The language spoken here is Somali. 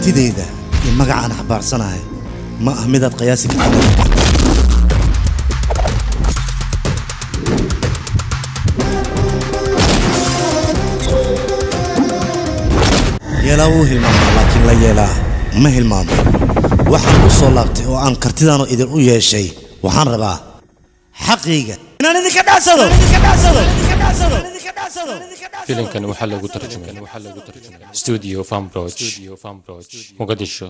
kartideyda iyo magacaan xabaarsanahay ma ah midaad qiyaasi kartid يلا وهلمام لكن لا يلا ما هلمام waxaan u soo laabtay oo aan kartidaano idin u yeeshay waxaan rabaa xaqiiqa inaan idinka dhacsado filimkan waxaa lagu tarjumay studio Farmbroch Mogadisho